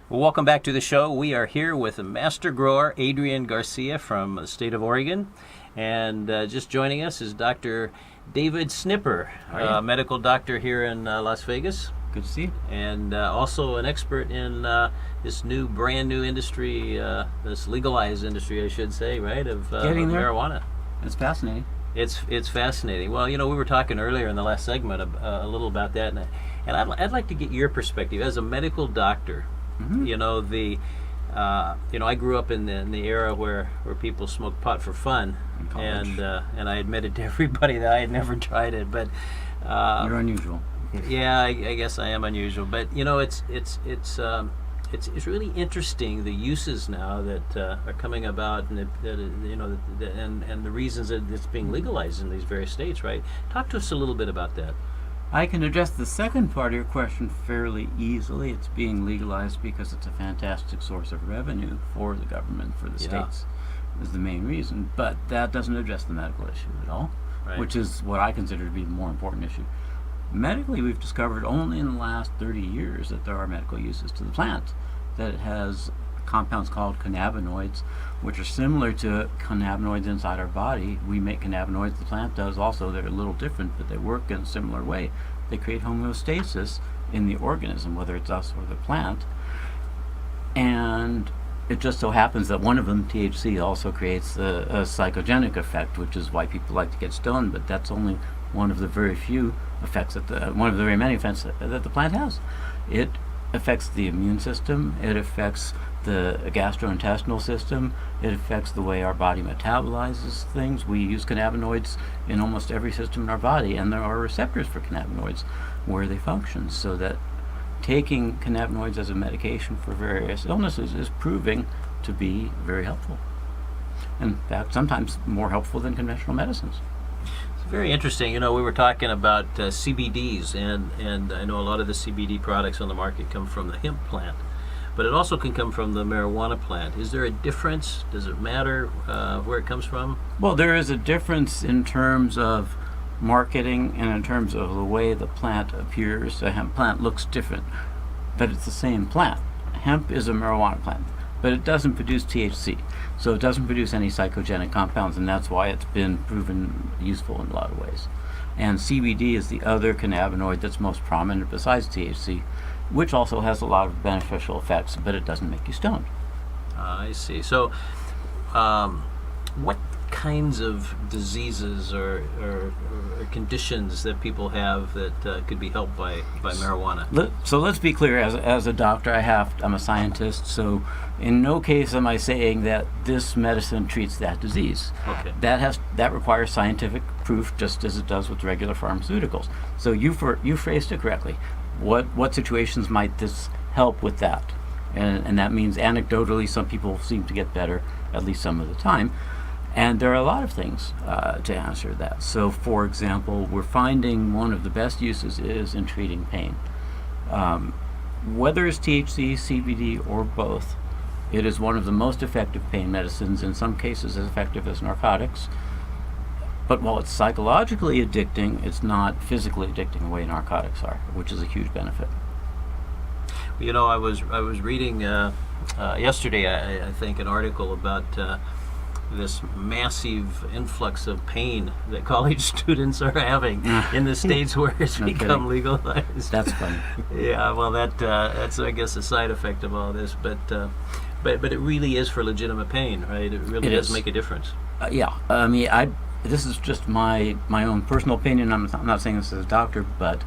Well, welcome back to the show. We are here with master grower Adrian Garcia from the state of Oregon. And just joining us is Dr. David Snipper, medical doctor here in Las Vegas. Good to see you. And also an expert in this brand new industry, this legalized industry, I should say, right, of marijuana. It's fascinating. It's fascinating. Well, we were talking earlier in the last segment a little about that, and I'd like to get your perspective as a medical doctor. Mm-hmm. I grew up in the era where people smoked pot for fun, and I admitted to everybody that I had never tried it. But you're unusual. Yeah, I guess I am unusual. But it's really interesting the uses now that are coming about, and and the reasons that it's being legalized in these various states. Right? Talk to us a little bit about that. I can address the second part of your question fairly easily. It's being legalized because it's a fantastic source of revenue for the government, for the states, is the main reason. But that doesn't address the medical issue at all, which is what I consider to be the more important issue. Medically, we've discovered only in the last 30 years that there are medical uses to the plant, that it has compounds called cannabinoids, which are similar to cannabinoids inside our body. We make cannabinoids, the plant does also. They're a little different, but they work in a similar way. They create homeostasis in the organism, whether it's us or the plant. And it just so happens that one of them, THC, also creates a psychogenic effect, which is why people like to get stoned, but that's only one of the very few effects, one of the very many effects that the plant has. It affects the immune system, it affects the gastrointestinal system, it affects the way our body metabolizes things. We use cannabinoids in almost every system in our body, and there are receptors for cannabinoids where they function, so that taking cannabinoids as a medication for various illnesses is proving to be very helpful. In fact, sometimes more helpful than conventional medicines. It's very interesting. We were talking about CBDs, and I know a lot of the CBD products on the market come from the hemp plant, but it also can come from the marijuana plant. Is there a difference? Does it matter where it comes from? Well, there is a difference in terms of marketing and in terms of the way the plant appears. A hemp plant looks different, but it's the same plant. Hemp is a marijuana plant, but it doesn't produce THC, so it doesn't produce any psychogenic compounds, and that's why it's been proven useful in a lot of ways. And CBD is the other cannabinoid that's most prominent besides THC, which also has a lot of beneficial effects, but it doesn't make you stoned. I see. So, what kinds of diseases or conditions that people have that could be helped by marijuana? So let's be clear. As a doctor, I'm a scientist. So in no case am I saying that this medicine treats that disease. Okay. That requires scientific proof, just as it does with regular pharmaceuticals. So you phrased it correctly. What situations might this help with that? And that means anecdotally, some people seem to get better, at least some of the time. And there are a lot of things to answer that. So, for example, we're finding one of the best uses is in treating pain. Whether it's THC, CBD, or both, it is one of the most effective pain medicines, in some cases as effective as narcotics. But while it's psychologically addicting, it's not physically addicting the way narcotics are, which is a huge benefit. I was reading yesterday, I think, an article about this massive influx of pain that college students are having in the states where it's become legalized. That's funny. Yeah, well, that's I guess a side effect of all this, but it really is for legitimate pain, right? It really does make a difference. Yeah, I mean, this is just my own personal opinion. I'm not saying this as a doctor, but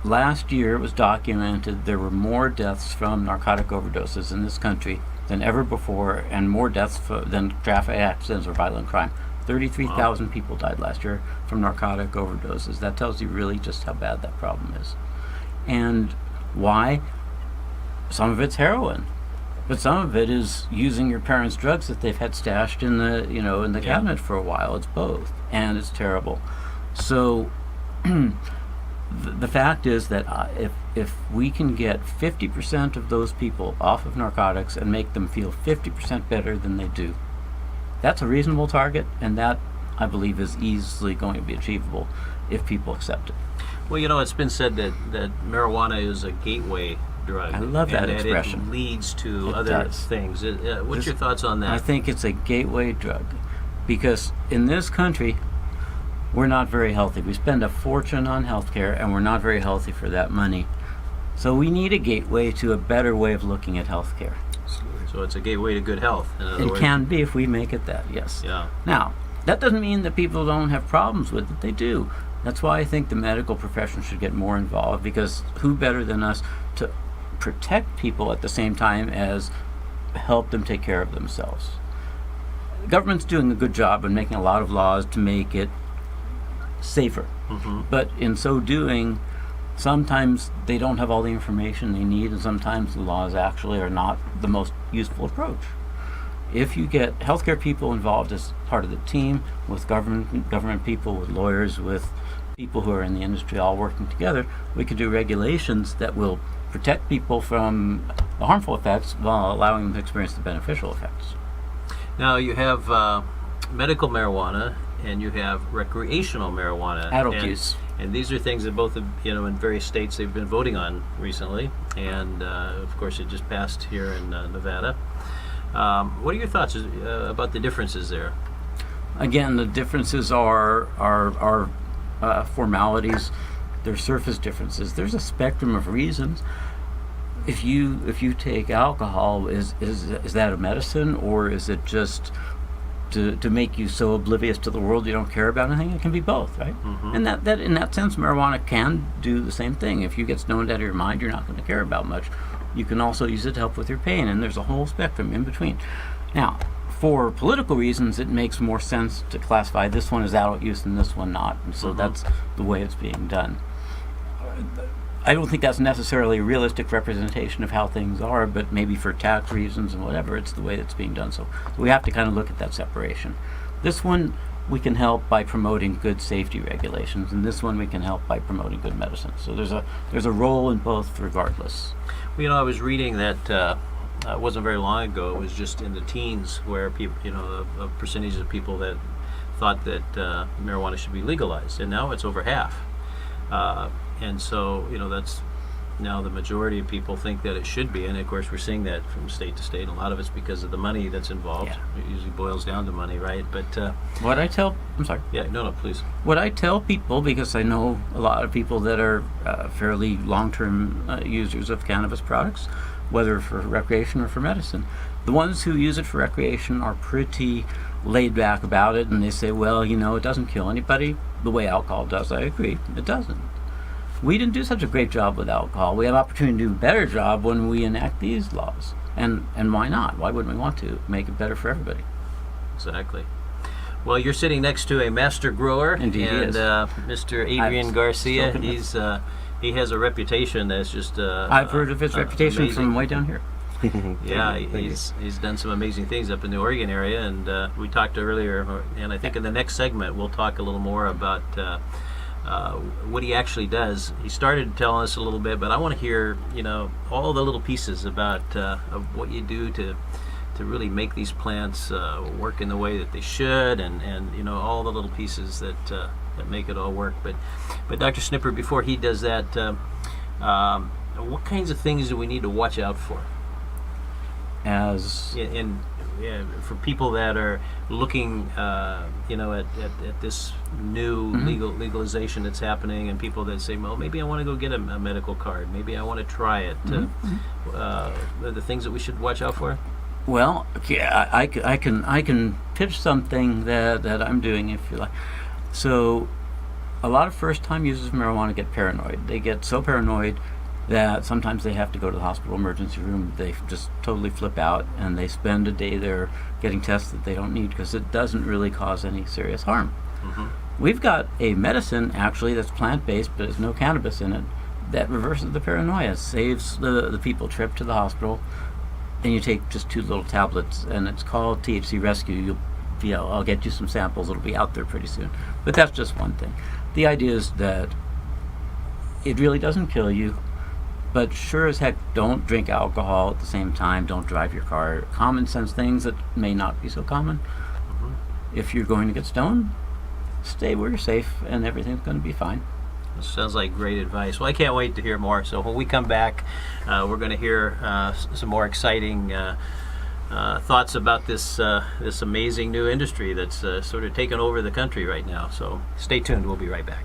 last year it was documented there were more deaths from narcotic overdoses in this country than ever before, and more deaths than traffic accidents or violent crime. 33,000 people died last year from narcotic overdoses. That tells you really just how bad that problem is. And why? Some of it's heroin, but some of it is using your parents' drugs that they've had stashed in the cabinet for a while. It's both, and it's terrible. So the fact is that if we can get 50% of those people off of narcotics and make them feel 50% better than they do, that's a reasonable target, and that, I believe, is easily going to be achievable if people accept it. Well, it's been said that marijuana is a gateway drug. I love that and expression. It leads to It other does. things. What's your thoughts on that? I think it's a gateway drug because in this country, we're not very healthy. We spend a fortune on healthcare and we're not very healthy for that money. So we need a gateway to a better way of looking at healthcare. So it's a gateway to good health. In other It words. can be if we make it that, yes. Yeah. Now, that doesn't mean that people don't have problems with it. They do. That's why I think the medical profession should get more involved, because who better than us to protect people at the same time as help them take care of themselves? The government's doing a good job in making a lot of laws to make it safer. Mm-hmm. But in so doing, sometimes they don't have all the information they need, and sometimes the laws actually are not the most useful approach. If you get healthcare people involved as part of the team, with government people, with lawyers, with people who are in the industry all working together, we could do regulations that will protect people from the harmful effects while allowing them to experience the beneficial effects. Now you have medical marijuana and you have recreational marijuana. Adult and, use. And these are things that both, in various states they've been voting on recently. And of course, it just passed here in Nevada. What are your thoughts about the differences there? Again, the differences are formalities. They're surface differences. There's a spectrum of reasons. If you take alcohol, is that a medicine, or is it just to make you so oblivious to the world you don't care about anything? It can be both, right? Mm-hmm. And that in that sense, marijuana can do the same thing. If you get stoned out of your mind, you're not going to care about much. You can also use it to help with your pain, and there's a whole spectrum in between. Now, for political reasons, it makes more sense to classify this one as adult use and this one not, and so that's the way it's being done. I don't think that's necessarily a realistic representation of how things are, but maybe for tax reasons and whatever, it's the way it's being done. So we have to kind of look at that separation. This one we can help by promoting good safety regulations, and this one we can help by promoting good medicine. So there's a role in both regardless. Well, I was reading that it wasn't very long ago. It was just in the teens where people, a percentage of people that thought that marijuana should be legalized, and now it's over half. And so, that's now the majority of people think that it should be, and of course we're seeing that from state to state. A lot of it's because of the money that's involved. Yeah. It usually boils down to money, right? But I'm sorry. yeah, no, please. What I tell people, because I know a lot of people that are fairly long-term users of cannabis products, whether for recreation or for medicine, the ones who use it for recreation are pretty laid back about it, and they say, well, it doesn't kill anybody the way alcohol does. I agree, it doesn't. We didn't do such a great job with alcohol. We have opportunity to do a better job when we enact these laws. And why not? Why wouldn't we want to make it better for everybody? Exactly. Well, you're sitting next to a master grower. Indeed, he and is. Mr. Adrian Garcia. spoken with- He has a reputation that's just I've heard of his reputation amazing. from way down here. Yeah, he's done some amazing things up in the Oregon area, and we talked earlier, and I think in the next segment we'll talk a little more about what he actually does. He started telling us a little bit, but I want to hear, all the little pieces about of what you do to really make these plants work in the way that they should, and all the little pieces that make it all work. But Dr. Snipper, before he does that, what kinds of things do we need to watch out for? As For people that are looking, at this new legalization that's happening, and people that say, well, maybe I want to go get a medical card, maybe I want to try it. The things that we should watch out for. well, yeah, I can pitch something that I'm doing, if you like. So, a lot of first-time users of marijuana get paranoid. They get so paranoid that sometimes they have to go to the hospital emergency room. They just totally flip out, and they spend a day there getting tests that they don't need because it doesn't really cause any serious harm. Mm-hmm. We've got a medicine, actually, that's plant-based, but there's no cannabis in it, that reverses the paranoia, saves the people trip to the hospital, and you take just 2 little tablets, and it's called THC Rescue. I'll get you some samples. It'll be out there pretty soon. But that's just one thing. The idea is that it really doesn't kill you, but sure as heck, don't drink alcohol at the same time. Don't drive your car. Common sense things that may not be so common. Mm-hmm. If you're going to get stoned, stay where you're safe, and everything's going to be fine. Sounds like great advice. Well, I can't wait to hear more. So when we come back, we're going to hear some more exciting thoughts about this this amazing new industry that's sort of taken over the country right now. So stay tuned. We'll be right back.